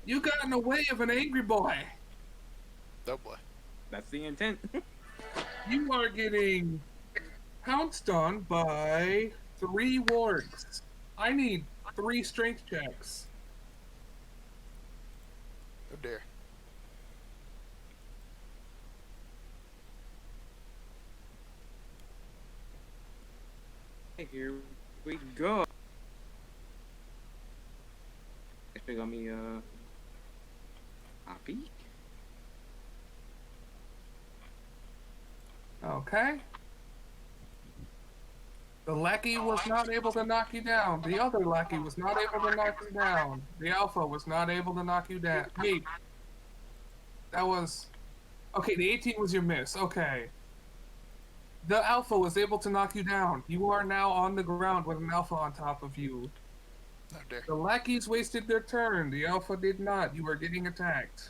You got in the way of an angry boy. Oh boy. That's the intent. You are getting pounced on by 3 wargs. I need 3 strength checks. Oh dear. Here we go. Actually, got me copy. Okay. The lackey was not able to knock you down. The other lackey was not able to knock you down. The alpha was not able to knock you down. Wait. That was... Okay, the 18 was your miss. Okay. The alpha was able to knock you down. You are now on the ground with an alpha on top of you. Oh dear. The lackeys wasted their turn. The alpha did not. You are getting attacked.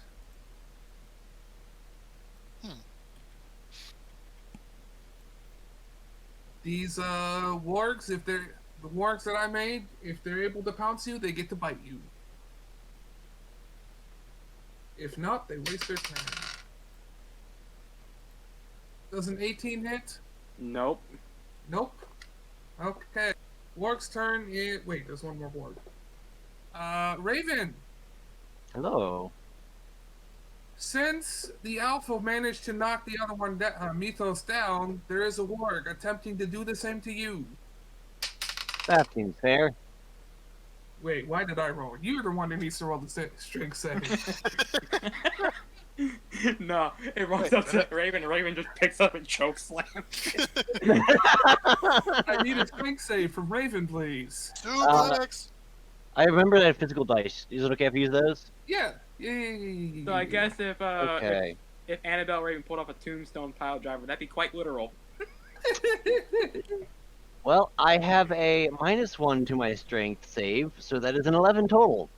These wargs, if they're the wargs that I made, if they're able to pounce you, they get to bite you. If not, they waste their turn. Does an 18 hit? Nope. Nope. Okay. Warg's turn is... Wait, there's one more warg. Raven. Hello. Since the alpha managed to knock the other one, Mythos, down, there is a warg attempting to do the same to you. That seems fair. Wait, why did I roll? You're the one that needs to roll the strength save. No, it rolls up to Raven, and Raven just picks up and choke slams. I need a strength save from Raven, please. Suplex. I remember that physical dice. Is it okay if I use those? Yeah. Yay. So I guess if Okay. if Annabelle Raven pulled off a tombstone pile driver, that'd be quite literal. Well, I have a -1 to my strength save, so that is an 11 total.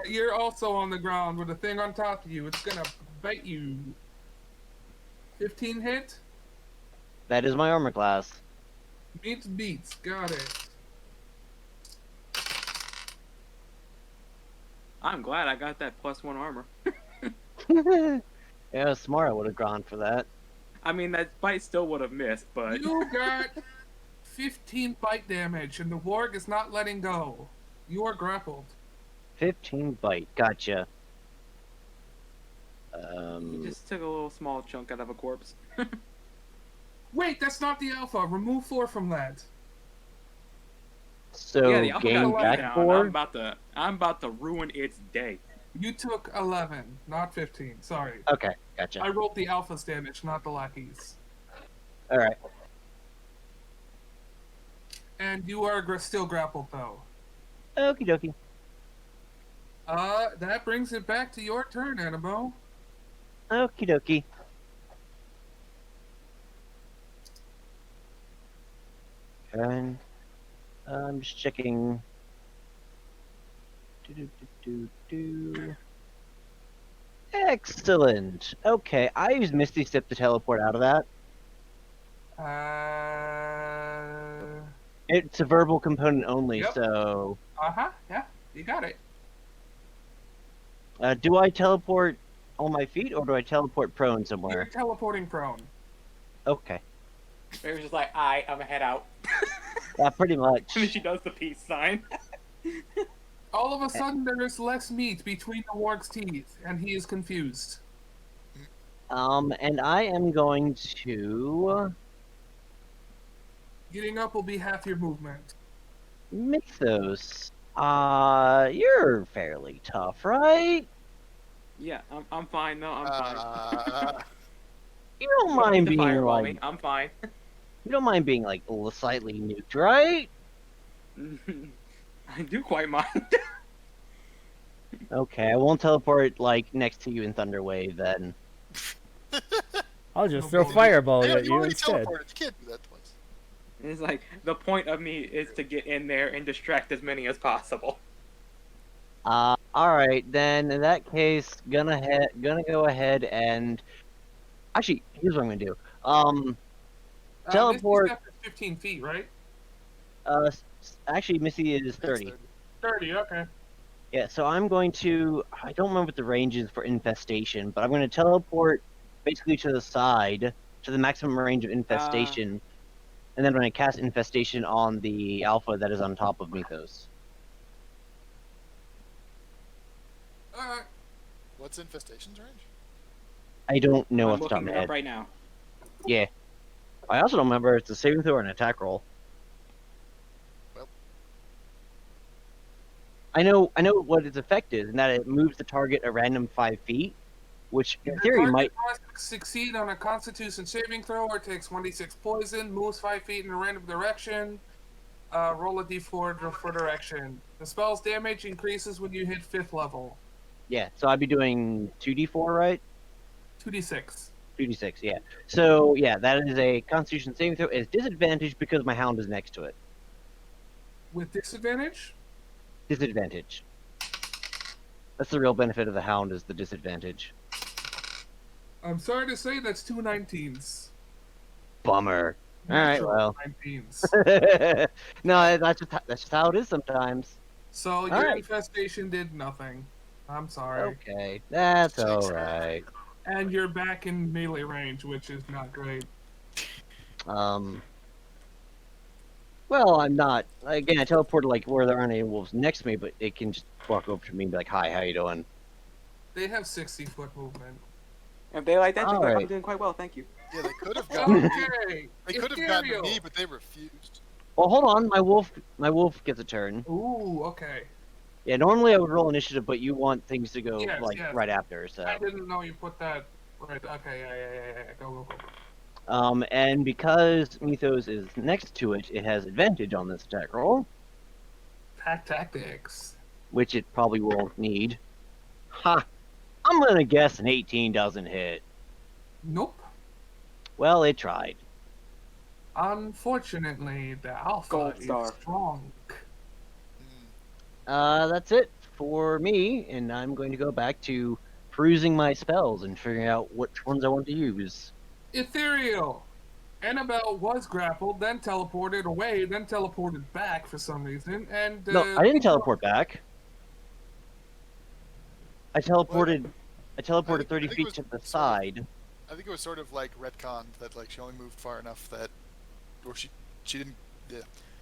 You're also on the ground with a thing on top of you. It's gonna bite you. 15 hit? That is my armor class. Beats. Got it. I'm glad I got that +1 armor. Yeah, smart. I would have gone for that. I mean, that bite still would have missed, but... You got 15 bite damage, and the warg is not letting go. You are grappled. 15 bite. Gotcha. You just took a little small chunk out of a corpse. Wait, that's not the alpha. Remove 4 from that. So yeah, the alpha gain got back down. 4. I'm about to ruin its day. You took 11, not 15. Sorry. Okay, gotcha. I rolled the alpha's damage, not the lackeys. All right. And you are still grappled, though. Okie dokie. That brings it back to your turn, Annabelle. Okie dokie. And I'm just checking. Excellent. Okay, I use Misty Step to teleport out of that. It's a verbal component only, Yep. so. Yeah, you got it. Do I teleport on my feet or do I teleport prone You're somewhere? teleporting prone. Okay. Raven's just like, I'm gonna head out. Yeah, pretty much. And then she does the peace sign. All of a sudden, there is less meat between the warg's teeth, and he is confused. And I am going to Getting up will be half your movement. Mythos. You're fairly tough, right? Yeah, I'm fine. No, I'm fine. You don't mind being Fireball me. like I'm fine. you don't mind being like slightly nuked, right? I do quite mind. Okay, I won't teleport like next to you in Thunderwave then. I'll just throw fireball Hey, at you you already instead. teleported. You can't do that twice. It's like, the point of me is to get in there and distract as many as possible. Alright, then in that case, gonna go ahead and actually here's what I'm gonna do. Teleport. Misty step is 15 feet, right? Actually Missy is 30. 30, okay. Yeah, so I'm going to. I don't remember what the range is for infestation, but I'm going to teleport basically to the side to the maximum range of infestation, and then I'm going to cast infestation on the alpha that is on top of Mythos. Alright. What's infestation's range? I don't know I'm off the top of looking my it up head. right now. Yeah. I also don't remember if it's a saving throw or an attack roll. Well. I know what its effect is, and that it moves the target a random 5 feet, which in The theory target might. must succeed on a Constitution saving throw or takes 1d6 poison, moves 5 feet in a random direction. Roll a d4 for direction. The spell's damage increases when you hit 5th level. Yeah, so I'd be doing 2d4, right? 2d6. 2d6, yeah. So, yeah, that is a Constitution saving throw. It's disadvantage because my hound is next to it. With disadvantage? Disadvantage. That's the real benefit of the hound, is the disadvantage. I'm sorry to say that's 2 19s. Bummer. Alright, Natural well. 19s. No, that's just how it is sometimes. So your Alright. infestation did nothing. I'm sorry. Okay, that's Shakes. alright. And you're back in melee range, which is not great. Well, I'm not. Again, I teleported like where there aren't any wolves next to me, but it can just walk over to me and be like, "Hi, how you doing?" They have 60-foot movement. If they like that, they're like, I'm Alright. doing quite well, thank you. Yeah, they could have gotten me. Okay. They could have gotten Ethereal. me, but they refused. Well, hold on. My wolf gets a turn. Ooh, okay. Yeah, normally I would roll initiative, but you want things to go Yes, yes. right after. So, I didn't know you put that right. Okay, yeah. Go. and because Mythos is next to it, it has advantage on this attack roll, Pack tactics. which it probably won't need. Ha! I'm gonna guess an 18 doesn't hit. Nope. Well, it tried. Unfortunately, the alpha Gold is star. strong. That's it for me, and I'm going to go back to perusing my spells and figuring out which ones I want to use. Ethereal. Annabelle was grappled, then teleported away, then teleported back for some reason, and No, I didn't teleport back. I teleported. I teleported 30 I think it feet was to the sort of- side. I think it was sort of like retconned that like she only moved far enough that, or she didn't. Yeah,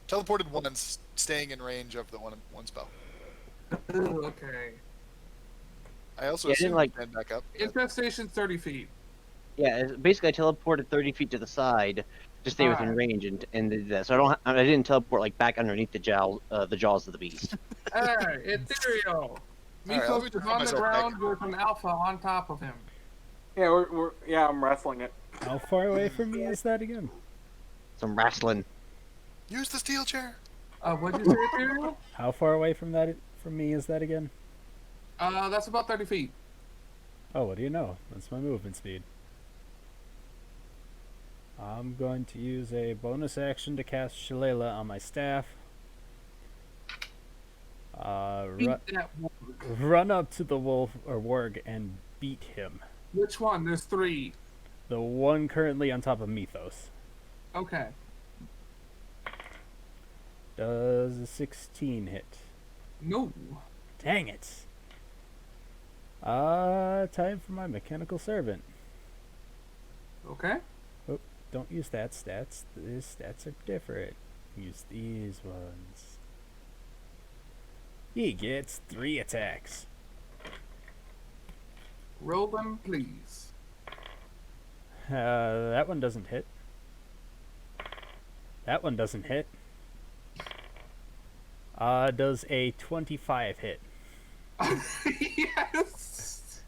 teleported once, staying in range of the one spell. Ooh, okay. Yeah, I also I didn't assumed like- and back up. Infestation's 30 feet. Yeah, basically I teleported 30 feet to the side to stay within range, and did that. So I didn't teleport like back underneath the jaws of the beast. Alright, Ethereal. Alright, Mythos let me is just on the myself ground with an alpha on top of him. Yeah, yeah, I'm wrestling it. How far away from me is that again? Some wrestling. Use the steel chair. What'd you say, Ethereal? How far away from me is that again? That's about 30 feet. Oh, what do you know? That's my movement speed. I'm going to use a bonus action to cast Shillelagh on my staff. Beat that one. Run up to the wolf or warg and beat him. Which one? There's 3. The one currently on top of Mythos. Okay. Does a 16 hit? No. Dang it. Time for my mechanical servant. Okay. Don't use that stats. These stats are different. Use these ones. He gets 3 attacks. Roll them, please. That one doesn't hit. That one doesn't hit. Does a 25 hit? Yes.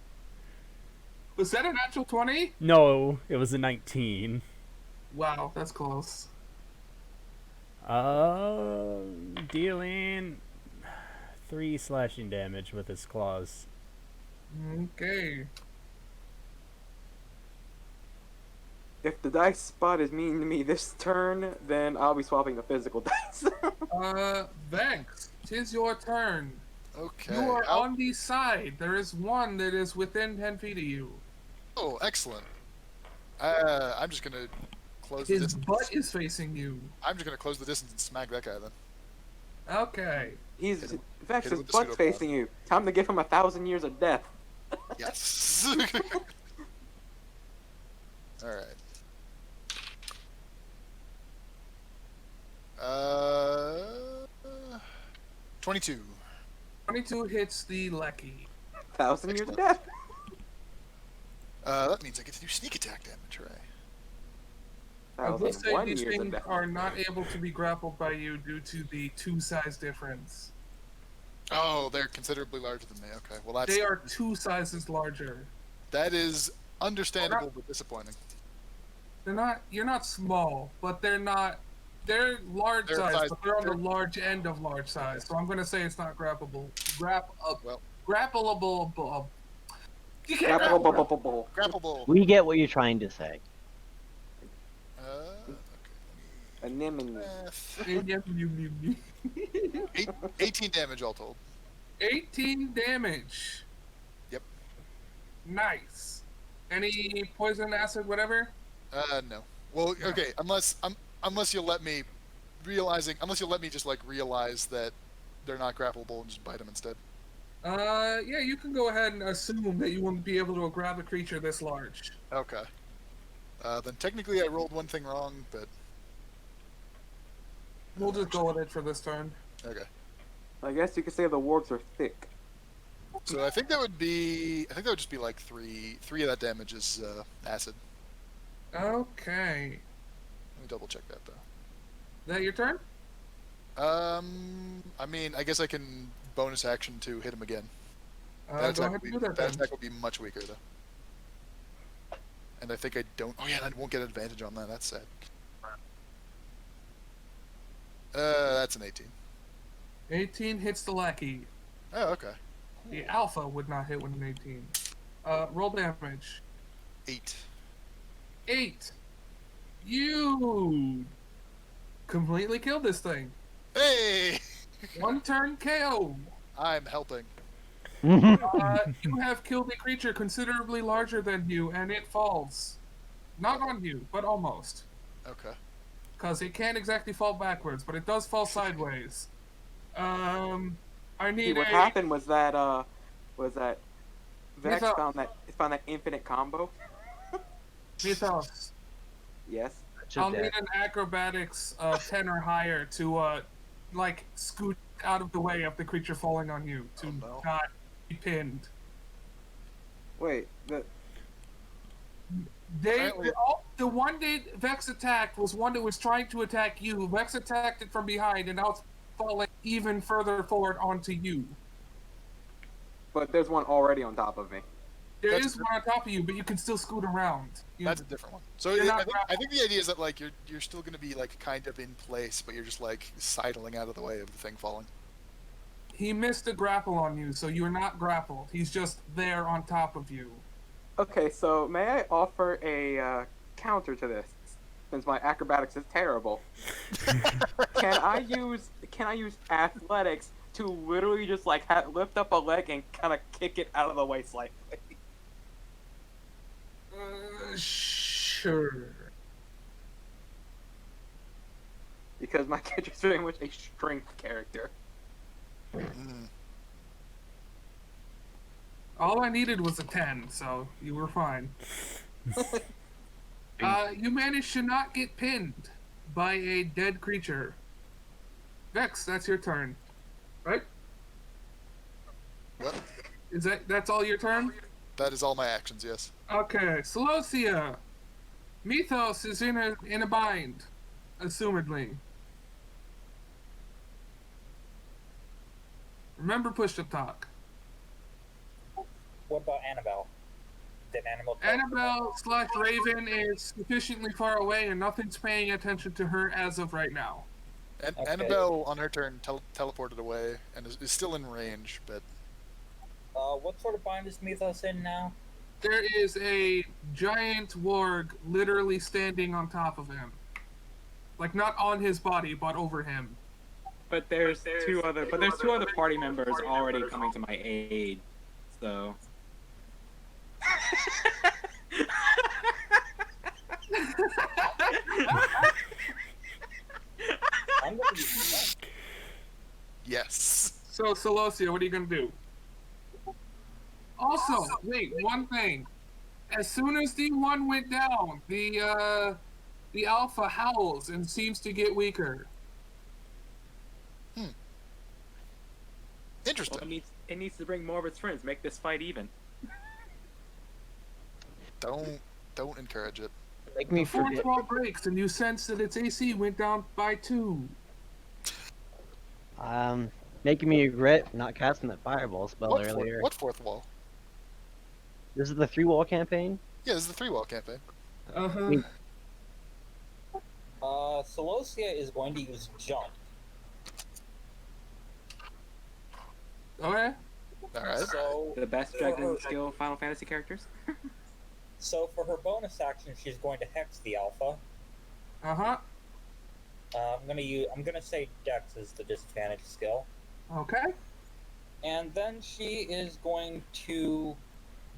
Was that a natural 20? No, it was a 19. Wow, that's close. Dealing 3 slashing damage with his claws. Okay. If the dice spot is mean to me this turn, then I'll be swapping the physical dice. Vex, 'tis your turn. Okay. You are on the side. There is one that is within 10 feet of you. Oh, excellent. I'm just gonna close the His distance. butt is facing you. I'm just gonna close the distance and smack that guy then. Okay. He's him- Vex, hit him his with the butt's pseudopod. facing you. Time to give him 1,000 years of death. Yes. All right. 22. 22 hits the Lecky. 1,000 years of Excellent. death. That means I get to do sneak attack damage, right? I will say 1,001 these years of things death. are not able to be grappled by you due to the 2 size difference. Oh, they're considerably larger than me. Okay, well that's They are 2 sizes larger. that is understandable but disappointing. They're not. You're not small, but they're not. They're large They're size, size- but they're on the they're- large end of large size. So I'm gonna say it's not grappable. Well. Grappleable. You can't grapple. Grapple. Grappleable. We get what you're trying to say. Okay. Anemone. Math. 18 damage all told. 18 damage. Yep. Nice. Any poison, acid, whatever? No. Well, okay, unless you'll let me just like realize that they're not grappleable and just bite them instead. Yeah, you can go ahead and assume that you won't be able to grab a creature this large. Okay. Then technically I rolled one thing wrong, but We'll just go with it for this turn. okay. I guess you could say the wargs are thick. So I think that would just be like three of that damage is acid. Okay. Let me double check that though. That your turn? I mean, I guess I can bonus action to hit him again. Go ahead and do that then. attack would be much weaker though. And I think I don't. Oh yeah, I won't get an advantage on that. That's sad. That's an 18. 18 hits the lackey. Oh, okay. The alpha would not hit with an 18. Roll damage. 8. 8. You completely killed this thing. Hey! 1 turn KO. I'm helping. You have killed a creature considerably larger than you, and it falls. Not on you, but almost. Okay. Because it can't exactly fall backwards, but it does fall sideways. I See, need what a... happened was that Vex thought- found that infinite combo. Mythos. Yes. I'll need an acrobatics 10 or higher to like scoot out of the way of the creature falling on you to no. not be pinned. Wait, The one that Vex attacked was one that was trying to attack you. Vex attacked it from behind, and now it's falling even further forward onto you. but there's one already on top of me. There That's is one on top of you, but you can still scoot around. That's a different one. So You're not I think the idea is that like you're still going to be like kind of in place, but you're just like sidling out of the way of the thing falling. He missed a grapple on you, so you're not grappled. He's just there on top of you. Okay, so may I offer a counter to this? Since my acrobatics is terrible, can I use athletics to literally just like lift up a leg and kind of kick it out of the way slightly? Sure. Because my character's very much a strength character. Mm. All I needed was a 10, so you were fine. You managed to not get pinned by a dead creature. Vex, that's your turn. Right? What? That's all your turn? That is all my actions. Yes. Okay, Celosia. Mythos is in a bind, assumedly. Remember push to talk. What about Annabelle? Did Annabelle? Annabelle/Raven is sufficiently far away and nothing's paying attention to her as of right now. Okay. Annabelle on her turn teleported away and is still in range, but What sort of bind is Mythos in now? There is a giant warg literally standing on top of him. Like not on his body, but over him. But there's two other party members already coming to my aid. So I'm going to be Yes. So, Celosia, what are you gonna do? Also, wait, one thing. As soon as D1 went down, the alpha howls and seems to get weaker. Interesting. Well, it needs to bring more of its friends, make this fight even. Don't encourage it. Make The me fourth forget. wall breaks, and you sense that its AC went down by 2. Making me regret not casting that fireball spell What, earlier. what fourth wall? This is the 3-wall campaign. Yeah, this is the 3-wall campaign. Uh huh. Wait. Celosia is going to use jump. Okay. All right. So The best Dragon skill Final Fantasy characters. So for her bonus action, she's going to hex the alpha. Uh huh. I'm gonna say Dex is the disadvantage skill, Okay. and then she is going to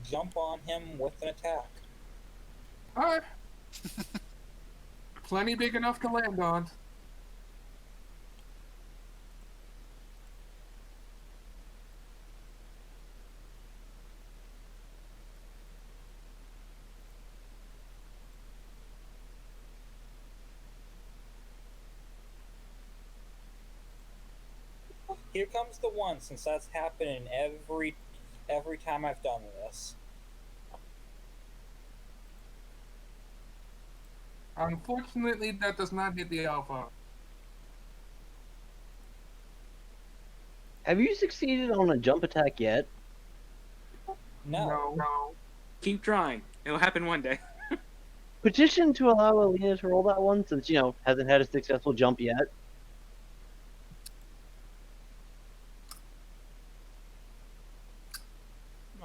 jump on him with an attack. All right. Plenty big enough to land on. Here comes the one, since that's happening every time I've done this. Unfortunately, that does not hit the alpha. Have you succeeded on a jump attack yet? No. Keep trying. It'll happen one day. Petition to allow Alina to roll that one, since hasn't had a successful jump yet.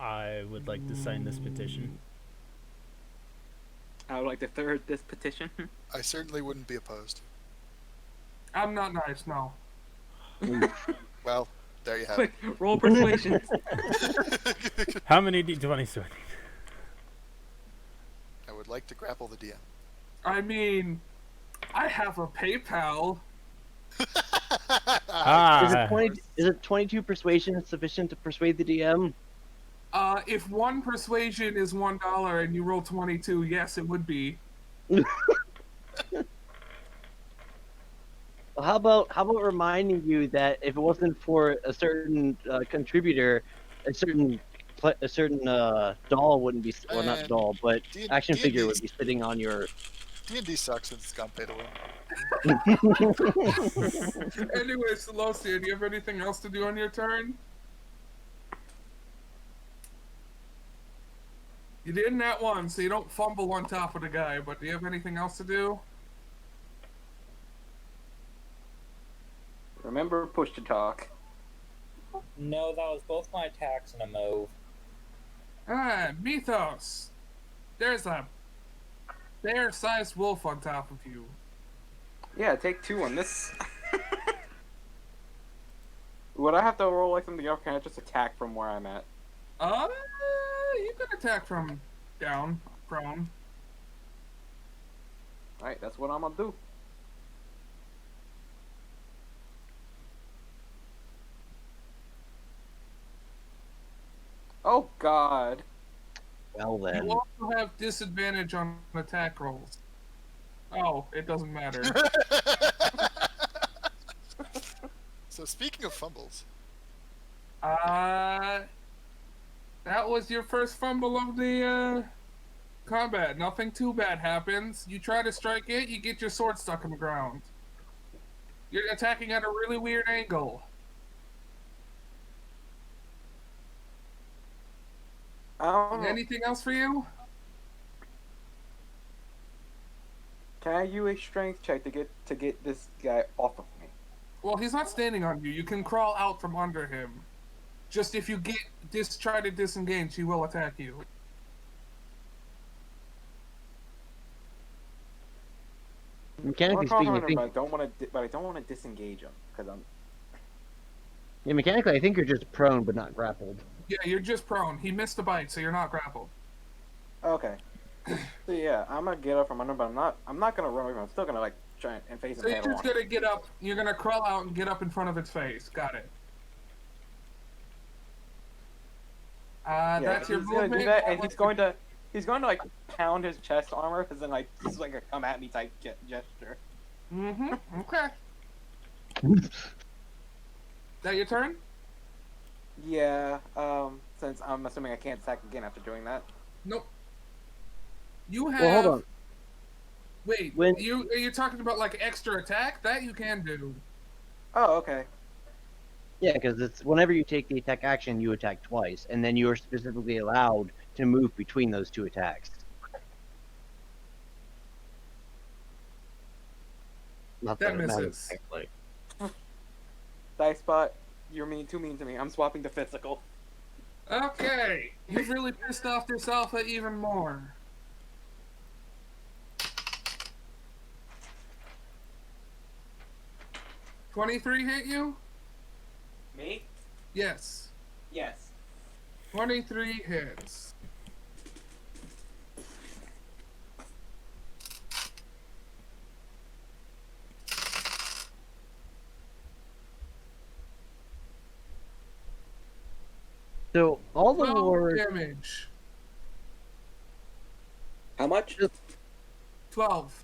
I would like to sign this petition. I would like to third this petition. I certainly wouldn't be opposed. I'm not nice, no. Well, there you have Quick, roll persuasion. it. How many d20s do I need? I would like to grapple the DM. I mean, I have a PayPal. Ah, Is it 22 persuasion sufficient to persuade the DM? If one persuasion is $1 and you roll 22, yes, it would be. Well, how about reminding you that if it wasn't for a certain contributor, a certain doll wouldn't be, well, not doll, but action figure would be sitting on your. D&D sucks since it's gone pay to win. Anyway, Celosia, do you have anything else to do on your turn? You did in that one, so you don't fumble on top of the guy, but do you have anything else to do? Remember push to talk. No, that was both my attacks and a move. Ah, Mythos. There's a bear-sized wolf on top of you. Yeah, take 2 on this. Would I have to roll like something else? Can I just attack from where I'm at? You can attack from down, prone. Alright, that's what I'm gonna do. Oh god. Well You then. also have disadvantage on attack rolls. Oh, it doesn't matter. So speaking of fumbles, That was your first fumble of the combat. Nothing too bad happens. You try to strike it, you get your sword stuck in the ground. You're attacking at a really weird angle. I don't know. Anything else for you? Can I use a strength check to get this guy off of me? Well, he's not standing on you. You can crawl out from under him. Just if you try to disengage, he will attack you. Mechanically Well, speaking, I but think. I don't want to disengage him because I'm. Yeah, mechanically, I think you're just prone but not grappled. Yeah, you're just prone. He missed a bite, so you're not grappled. Okay. So yeah, I'm gonna get up from under, but I'm not gonna run away from him. I'm still gonna like try and face him So you're head just on. gonna get up. You're gonna crawl out and get up in front of its face. Got it. Yeah, That's your he's gonna movement. do that, That and was he's going to like pound his chest armor, as in like this is like a come at me type gesture. Mm-hmm. Okay. That your turn? Yeah. Since I'm assuming I can't attack again after doing that. Nope. You have. Well, hold on. Wait. When- Are you talking about like extra attack? That you can do. Oh, okay. Yeah, because it's whenever you take the attack action, you attack twice, and then you are specifically allowed to move between those two attacks. Not That it matters, misses. actually. Dice spot. You're too mean to me. I'm swapping to physical. Okay. You've really pissed off this alpha even more. $23 hit you? Me? Yes. Yes. 23 hits. So all the 12 lords, damage. How much? 12.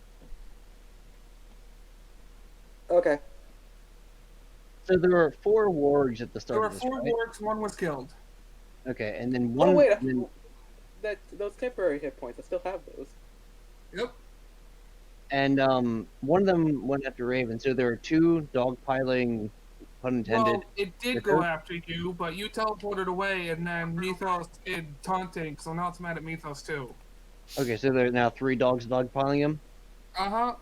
Okay. so there were 4 wargs at the There start were of this, 4 right? wargs, 1 was killed. Okay, and then one. Oh wait, then- those temporary hit points. I still have those. Yep. and one of them went after Raven. So there were 2 dogpiling, pun intended. Well, it did go after you, but you teleported away, and then Mythos did taunting, so now it's mad at Mythos too. Okay, so there are now 3 dogs dogpiling him. Uh-huh.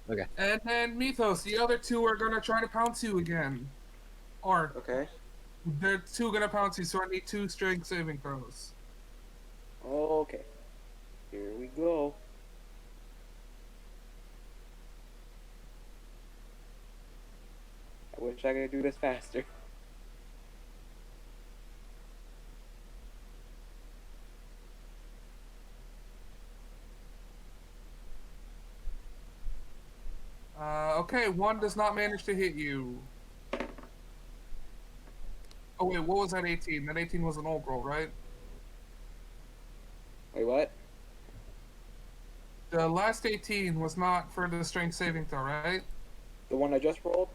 Okay. And then Mythos, the other 2 are gonna try to pounce you again. Or Okay. they're 2 gonna pounce you, so I need 2 strength saving throws. Okay. Here we go. I wish I could do this faster. Okay, 1 does not manage to hit you. Oh wait, what was that 18? That 18 was an old roll, right? Wait, what? The last 18 was not for the strength saving throw, right? The one I just rolled?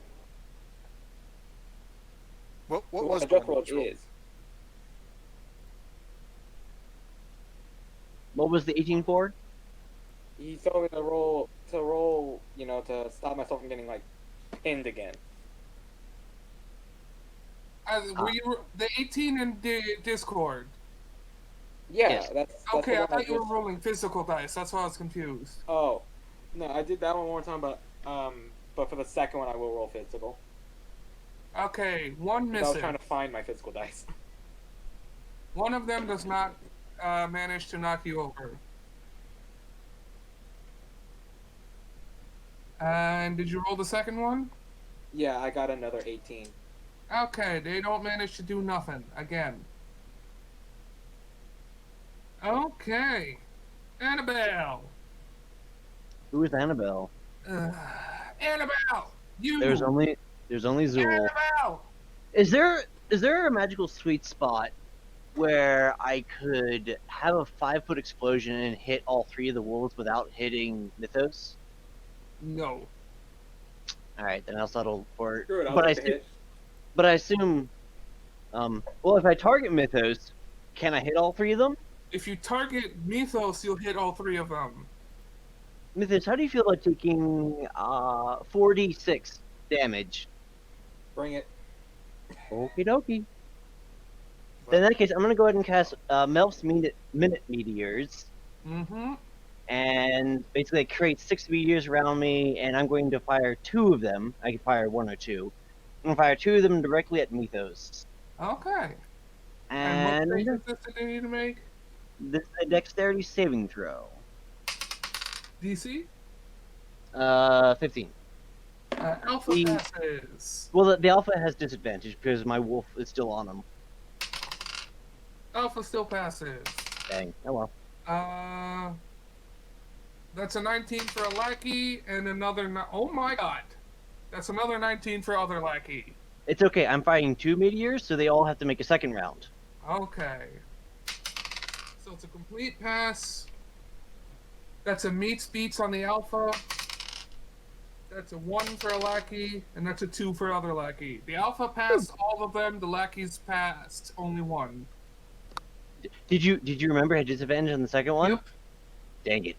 What The was one I the just one rolled that you rolled? is. What was the 18 for? He told me to roll, you know, to stop myself from getting, like, pinned again. Were you the 18 in the Discord? Yeah, Yes. that's Okay, the I one thought you were just... rolling physical dice. That's why I was confused. Oh. No, I did that one more time, but for the second one I will roll physical. Okay, 1 'Cause I was misses. trying to find my physical dice. One of them does not manage to knock you over. And did you roll the second one? Yeah, I got another 18. Okay, they don't manage to do nothing again. Okay, Annabelle. Who is Annabelle? Annabelle, you. There's only Zool. Annabelle. Is there a magical sweet spot where I could have a 5-foot explosion and hit all 3 of the wolves without hitting Mythos? No. All right, then I'll settle for it. Screw it, I'll But I take the hit. but I assume, well, if I target Mythos, can I hit all 3 of them? If you target Mythos, you'll hit all 3 of them. Mythos, how do you feel about taking 4d6 damage? Bring it. Okie dokie. Then in that case, I'm gonna go ahead and cast Melf's Minute Meteors, Mm-hmm. and basically it creates 6 meteors around me, and I'm going to fire 2 of them. I can fire 1 or 2. I'm gonna fire 2 of them directly at Mythos. Okay. And what save does this need to make? this is a dexterity saving throw. DC? 15. Alpha The- passes. Well, the alpha has disadvantage because my wolf is still on him. Alpha still passes. Dang. Oh well. That's a 19 for a lackey, and another. Oh my god. That's another 19 for other lackey. It's okay. I'm fighting 2 meteors, so they all have to make a second round. Okay. So it's a complete pass. That's a meets beats on the alpha. That's a 1 for a lackey, and that's a 2 for other lackey. The alpha passed all of them. The lackeys passed only 1. Did you remember I had disadvantage on the second one? Yep. Dang it.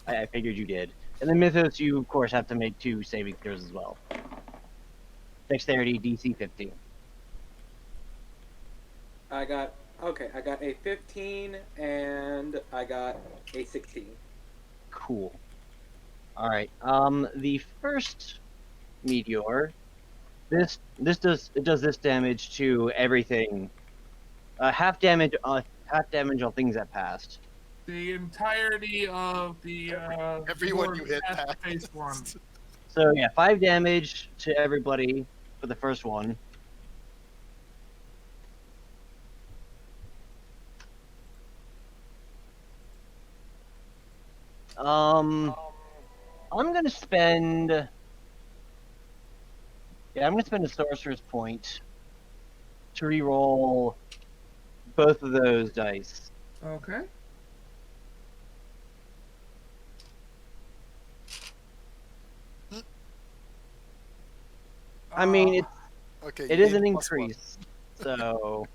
I figured you did. And then Mythos, you of course have to make 2 saving throws as well. Dexterity DC 15. I got a 15 and I got a 16. Cool. All right. The first meteor, this does this damage to everything. Half damage on things that passed. The entirety of the Everyone board you hit has to passed. face 1. So yeah, 5 damage to everybody for the first one. I'm gonna spend. Yeah, I'm gonna spend a sorcerer's point to re-roll both of those dice. Okay. I mean, it's Okay. it you is an gained +1. increase, so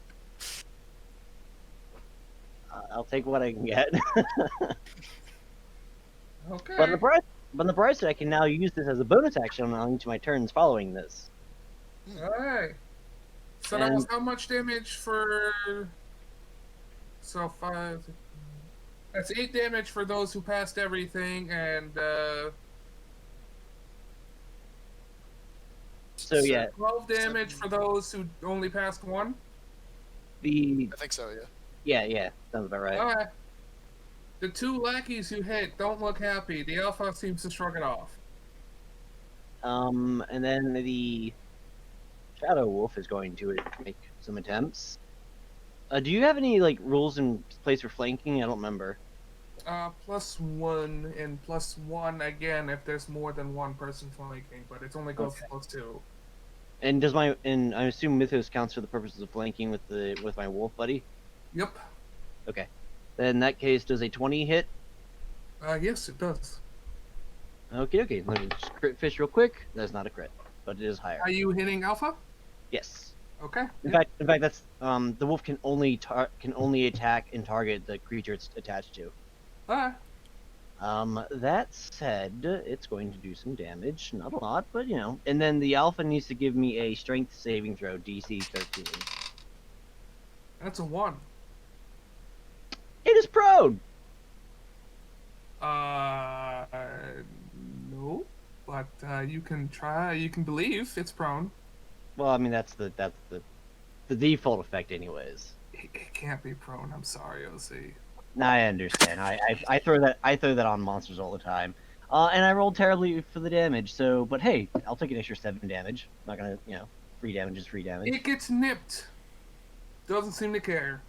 I'll take what I can get. Okay. But on the bright side, I can now use this as a bonus action on each of my turns following this. Alright. So that And- was how much damage for. So 5. That's 8 damage for those who passed everything, and So yeah, 12 damage for those who only passed 1. the I think so. Yeah. yeah, sounds about right. Alright. The 2 lackeys you hit don't look happy. The alpha seems to shrug it off. And then the Shadow Wolf is going to make some attempts. Do you have any like rules in place for flanking? I don't remember. +1 and +1 again if there's more than one person flanking, but it only goes Okay. to +2. And I assume Mythos counts for the purposes of flanking with my wolf buddy. Yep. Okay. Then in that case, does a 20 hit? Yes, it does. Okay. Let me just crit fish real quick. That's not a crit, but it is higher. Are you hitting alpha? Yes. Okay. In fact, that's the wolf can only attack and target the creature it's attached to. Alright. That said, it's going to do some damage. Not a lot, but you know. And then the alpha needs to give me a strength saving throw, DC 13. That's a 1. It is prone. No. But you can try. You can believe it's prone. Well, I mean that's the default effect, anyways. It can't be prone. I'm sorry, OC. Nah, I understand. I throw that on monsters all the time. And I rolled terribly for the damage. So, but hey, I'll take an extra 7 damage. Not gonna, free damage is free damage. It gets nipped. Doesn't seem to care.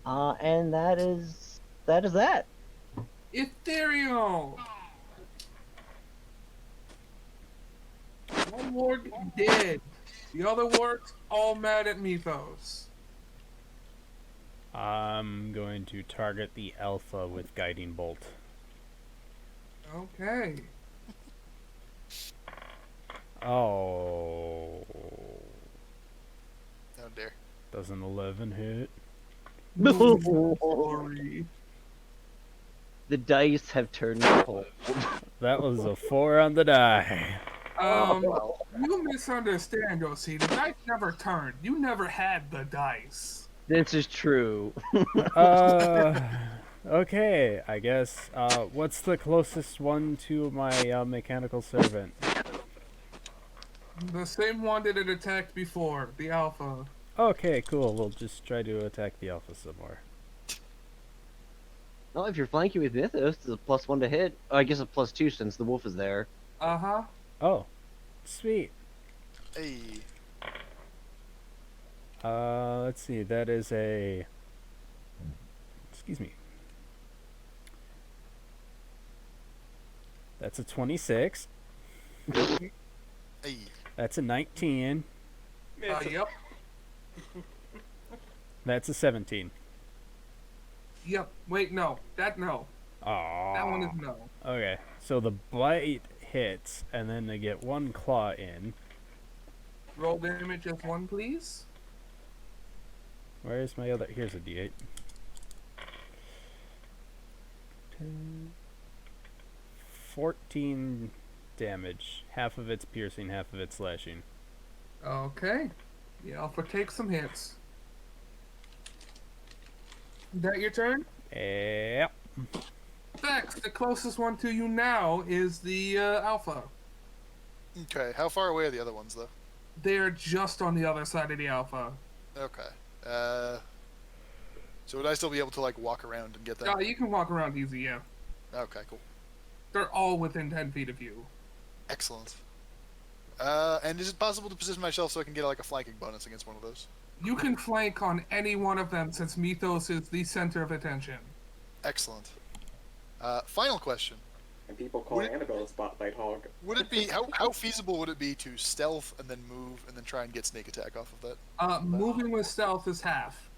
And that is that. Ethereal. One ward dead. The other wards all mad at Mythos. I'm going to target the alpha with guiding bolt. Okay. Oh, Oh dear. does an 11 hit? Sorry. The dice have turned cold. That was a 4 on the die. You misunderstand, OC. The dice never turned. You never had the dice. This is true. Okay, I guess. What's the closest one to my mechanical servant? The same one that it attacked before, the alpha. Okay, cool. We'll just try to attack the alpha some more. Well, if you're flanking with Mythos, it's a +1 to hit. Oh, I guess a +2 since the wolf is there. Uh-huh. Oh, sweet. Hey. Let's see. That is a. Excuse me. That's a 26. Hey. That's a 19. Yep. That's a 17. Yep. Wait, no. No. Aww. That one is no. Okay, so the bite hits, and then they get one claw in. Roll damage as 1, please. Where's my other? Here's a D8. 10, 14 damage. Half of it's piercing, half of it's slashing. Okay. The alpha takes some hits. Is that your turn? Yep. Vex, the closest one to you now is the alpha. Okay, how far away are the other ones, though? They're just on the other side of the alpha. Okay. So would I still be able to, like, walk around and get them? Yeah, you can walk around easy, yeah. Okay, cool. They're all within 10 feet of you. Excellent. And is it possible to position myself so I can get, like, a flanking bonus against one of those? You can flank on any one of them since Mythos is the center of attention. Excellent. Final question. And people call Annabelle a spotlight hog. Would it be how feasible would it be to stealth and then move and then try and get sneak attack off of that? Moving with stealth is half.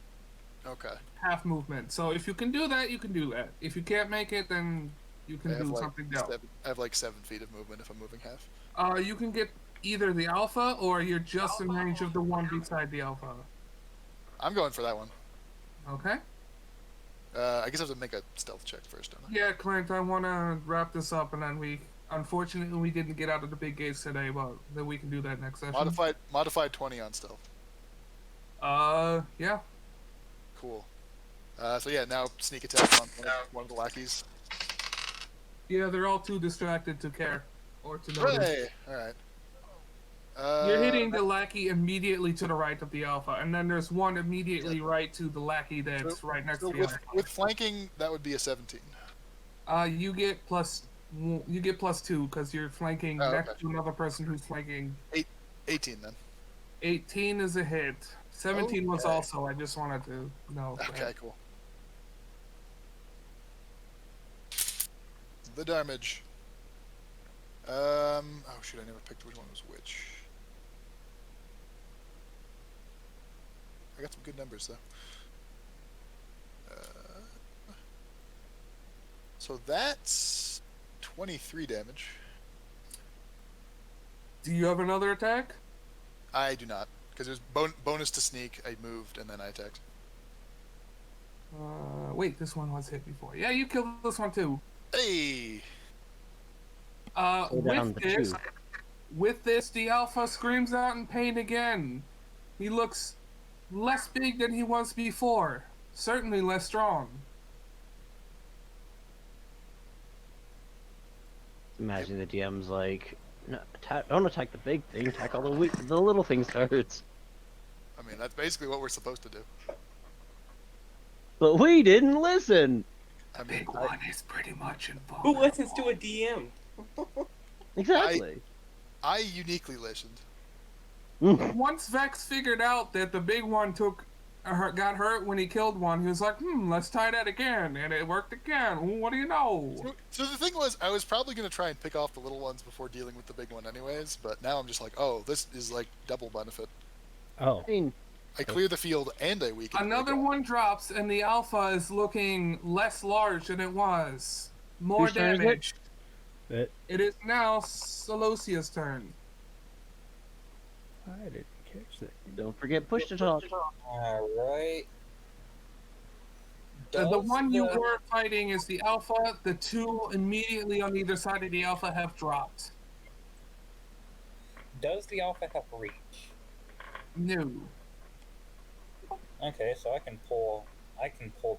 Okay. Half movement. So if you can do that, you can do that. If you can't make it, then you can do something else. I have like 7 feet of movement if I'm moving half. You can get either the alpha or you're just in range of the one beside the alpha. I'm going for that one. Okay. I guess I have to make a stealth check first, don't I? Yeah, Clint, I want to wrap this up, and then unfortunately, we didn't get out of the big gates today, but then we can do that next session. Modified 20 on stealth. Yeah. Cool. So yeah, now sneak attack on one of the lackeys. Yeah, they're all too distracted to care or to notice. Hooray! All right. You're hitting the lackey immediately to the right of the alpha, and then there's one immediately right to the lackey that's right next to the alpha. With flanking, that would be a 17. You get +2 because you're flanking next to another person who's flanking. 18 then. 18 is a hit. 17 was also. I just wanted to know. Okay, cool. The damage. Oh shoot! I never picked which one was which. I got some good numbers though. So that's 23 damage. Do you have another attack? I do not, because there's bonus to sneak. I moved and then I attacked. Wait, this one was hit before. Yeah, you killed this one too. Hey. With this, the alpha screams out in pain again. He looks less big than he was before. Certainly less strong. Imagine the DM's like, no, don't attack the big thing, attack all the little things first. I mean, that's basically what we're supposed to do. But we didn't listen. I mean, Big one is pretty much involved. Who listens to a DM? Exactly. I uniquely listened. Once Vex figured out that the big one got hurt when he killed one, he was like, let's try that again, and it worked again. What do you know? So the thing was, I was probably going to try and pick off the little ones before dealing with the big one anyways, but now I'm just like, oh, this is like double benefit. Oh. I mean, I clear the field and I weaken. Another one drops, and the alpha is looking less large than it was. More Whose turn is it? damage. It, It is now Solosia's turn. I didn't catch that. don't forget push to talk. Alright. The one you were fighting is the alpha. The two immediately on either side of the alpha have dropped. Does the alpha have reach? No. Okay, so I can pull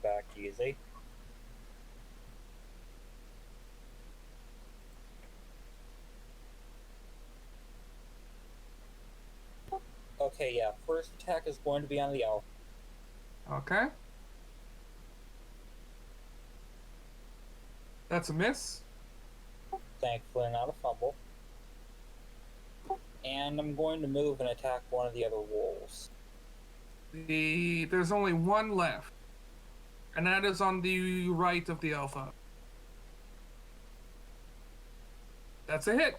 back easy. Okay, yeah, first attack is going to be on the alpha. Okay. That's a miss. Thankfully not a fumble. And I'm going to move and attack one of the other wolves. There's only one left. And that is on the right of the alpha. That's a hit.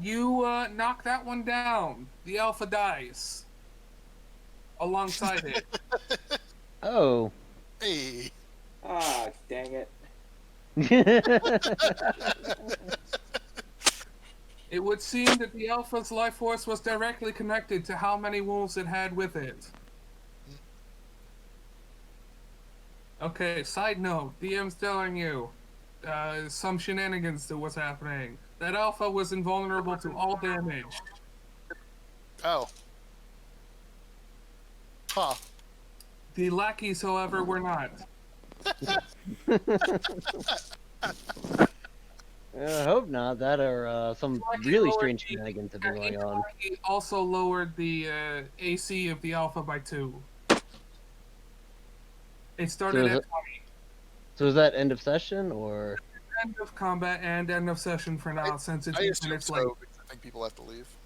You knock that one down. The alpha dies. Alongside it. Oh. Hey. Ah, dang it. It would seem that the alpha's life force was directly connected to how many wolves it had with it. Okay, side note, DM's telling you some shenanigans to what's happening. That alpha was invulnerable to all damage. Oh. Huh. The lackeys, however, were not. I hope not. That or some Lackey really lowered strange the- shenanigans have been Each going on. lackey also lowered the AC of the alpha by 2. It started is at it- So is that end of session or? end of combat and end of session for now, since it's I 8 assume minutes so, late. because I think people have to leave.